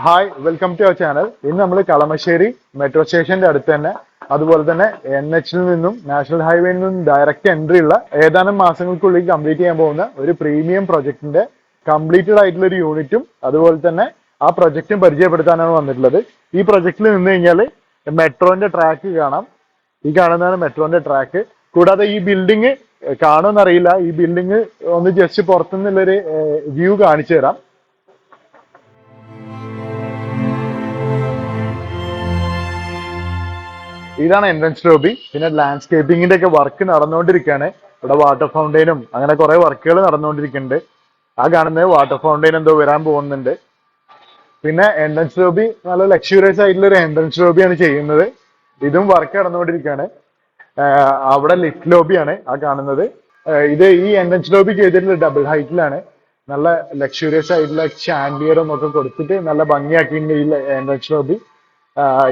Hi welcome to our channel. ഇന്ന് നമ്മൾ Kalamassery metro സ്റ്റേഷന്റെ അടുത്ത് തന്നെ, അതുപോലെ തന്നെ NH നിന്നും നാഷണൽ ഹൈവേയിൽ നിന്നും ഡയറക്റ്റ് എൻട്രി ഉള്ള ഏതാനും മാസങ്ങൾക്കുള്ളിൽ കംപ്ലീറ്റ് ചെയ്യാൻ പോകുന്ന ഒരു പ്രീമിയം പ്രൊജക്ടിന്റെ കംപ്ലീറ്റഡ് ആയിട്ടുള്ള ഒരു യൂണിറ്റും അതുപോലെ തന്നെ ആ പ്രൊജക്റ്റും പരിചയപ്പെടുത്താനാണ് വന്നിട്ടുള്ളത്. ഈ പ്രൊജക്റ്റിൽ നിന്ന് കഴിഞ്ഞാൽ മെട്രോന്റെ ട്രാക്ക് കാണാം. ഈ കാണുന്നതാണ് മെട്രോന്റെ ട്രാക്ക്. കൂടാതെ ഈ ബിൽഡിംഗ് കാണുമെന്നറിയില്ല. ഈ ബിൽഡിംഗ് ഒന്ന് ജസ്റ്റ് പുറത്തുനിന്നുള്ളൊരു വ്യൂ കാണിച്ചു തരാം. ഇതാണ് എൻട്രൻസ് ലോബി. പിന്നെ ലാൻഡ്സ്കേപ്പിങ്ങിന്റെ ഒക്കെ വർക്ക് നടന്നുകൊണ്ടിരിക്കുകയാണ്. ഇവിടെ വാട്ടർ ഫൗണ്ടെയിനും അങ്ങനെ കുറെ വർക്കുകൾ നടന്നുകൊണ്ടിരിക്കുന്നുണ്ട്. ആ കാണുന്നത് വാട്ടർ ഫൗണ്ടെയിൻ എന്തോ വരാൻ പോകുന്നുണ്ട്. പിന്നെ എൻട്രൻസ് ലോബി നല്ല ലക്ഷൂറിയസ് ആയിട്ടുള്ള ഒരു എൻട്രൻസ് ലോബിയാണ് ചെയ്യുന്നത്. ഇതും വർക്ക് നടന്നുകൊണ്ടിരിക്കുകയാണ്. അവിടെ ലിഫ്റ്റ് ലോബിയാണ് ആ കാണുന്നത്. ഇത് ഈ എൻട്രൻസ് ലോബി ചെയ്തിട്ടുള്ള ഡബിൾ ഹൈറ്റിലാണ്. നല്ല ലക്ഷൂറിയസ് ആയിട്ടുള്ള ഷാൻഡിയറും ഒക്കെ കൊടുത്തിട്ട് നല്ല ഭംഗിയാക്കിയിട്ടുണ്ട് ഈ എൻട്രൻസ് ലോബി.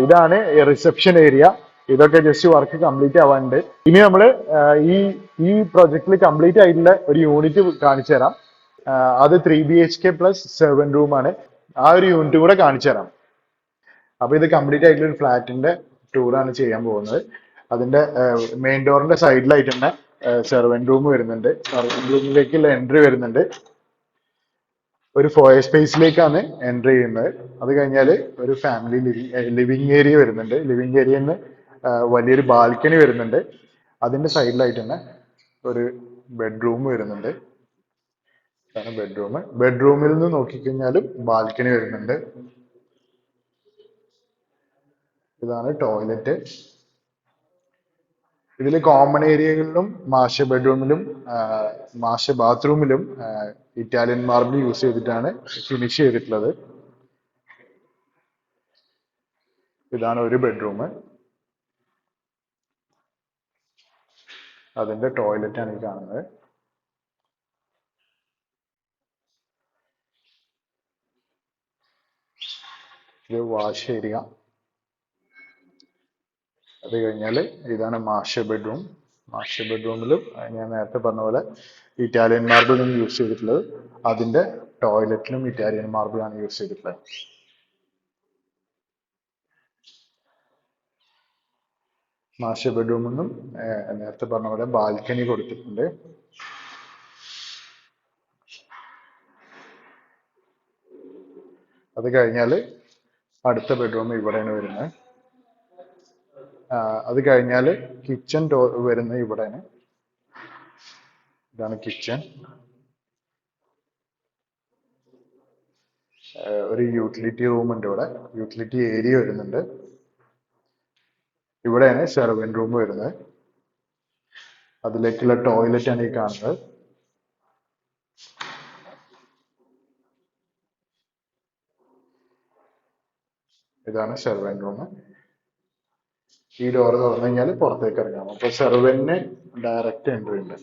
ഇതാണ് റിസപ്ഷൻ ഏരിയ. ഇതൊക്കെ ജസ്റ്റ് വർക്ക് കംപ്ലീറ്റ് ആവാനുണ്ട്. ഇനി നമ്മൾ ഈ ഈ പ്രൊജക്റ്റിൽ കംപ്ലീറ്റ് ആയിട്ടുള്ള ഒരു യൂണിറ്റ് കാണിച്ചു തരാം. അത് 3 BHK പ്ലസ് 7 റൂമാണ്. ആ ഒരു യൂണിറ്റ് കൂടെ കാണിച്ചു തരാം. അപ്പൊ ഇത് കംപ്ലീറ്റ് ആയിട്ടുള്ള ഒരു ഫ്ലാറ്റിന്റെ ടൂറാണ് ചെയ്യാൻ പോകുന്നത്. അതിന്റെ മെയിൻ ഡോറിന്റെ സൈഡിലായിട്ട് തന്നെ സെർവന്റ് റൂം വരുന്നുണ്ട്. സെർവന്റ് റൂമിലേക്കുള്ള എൻട്രി വരുന്നുണ്ട്. ഒരു ഫോയർ സ്പേസിലേക്കാണ് എൻട്രി ചെയ്യുന്നത്. അത് കഴിഞ്ഞാൽ ഒരു ഫാമിലി ലിവിങ് ഏരിയ വരുന്നുണ്ട്. ലിവിങ് ഏരിയയിൽ നിന്ന് വലിയൊരു ബാൽക്കണി വരുന്നുണ്ട്. അതിന്റെ സൈഡിലായിട്ട് തന്നെ ഒരു ബെഡ്റൂം വരുന്നുണ്ട്. ഇതാണ് ബെഡ്റൂം. ബെഡ്റൂമിൽ നിന്ന് നോക്കിക്കഴിഞ്ഞാലും ബാൽക്കണി വരുന്നുണ്ട്. ഇതാണ് ടോയ്ലറ്റ്. ഇതിൽ കോമൺ ഏരിയകളിലും മാസ്റ്റർ ബെഡ്റൂമിലും മാസ്റ്റർ ബാത്റൂമിലും ഇറ്റാലിയൻ മാർബിൾ യൂസ് ചെയ്തിട്ടാണ് ഫിനിഷ് ചെയ്തിട്ടുള്ളത്. ഇതാണ് ഒരു ബെഡ്റൂം. അതിന്റെ ടോയ്ലറ്റ് ആണ് ഈ കാണുന്നത്. ഇത് വാഷ് ഏരിയ. അത് കഴിഞ്ഞാൽ ഇതാണ് മാസ്റ്റർ ബെഡ്റൂം. മാസ്റ്റർ ബെഡ്റൂമിലും ഞാൻ നേരത്തെ പറഞ്ഞ പോലെ ഇറ്റാലിയൻ മാർബിൾ ആണ് യൂസ് ചെയ്തിട്ടുള്ളത്. അതിന്റെ ടോയ്ലറ്റിലും ഇറ്റാലിയൻ മാർബിൾ ആണ് യൂസ് ചെയ്തിട്ടുള്ളത്. മാസ്റ്റർ ബെഡ്റൂമിൽ നിന്നും നേരത്തെ പറഞ്ഞ പോലെ ബാൽക്കണി കൊടുത്തിട്ടുണ്ട്. അത് കഴിഞ്ഞാൽ അടുത്ത ബെഡ്റൂം ഇവിടെയാണ് വരുന്നത്. അത് കഴിഞ്ഞാൽ കിച്ചൺ വരുന്നത് ഇവിടെയാണ്. ഇതാണ് കിച്ചൺ. ഒരു യൂട്ടിലിറ്റി റൂം ഉണ്ട് ഇവിടെ. യൂട്ടിലിറ്റി ഏരിയ വരുന്നുണ്ട്. ഇവിടെയാണ് സെർവന്റ് റൂം വരുന്നത്. അതിലേക്കുള്ള ടോയ്ലറ്റ് ആണ് ഈ കാണുന്നത്. ഇതാണ് സെർവന്റ് റൂം. ഈ ഡോർ തുറന്നു കഴിഞ്ഞാൽ പുറത്തേക്ക് ഇറങ്ങാം. അപ്പൊ സെർവന്റിന് ഡയറക്റ്റ് എൻട്രി ഉണ്ട്.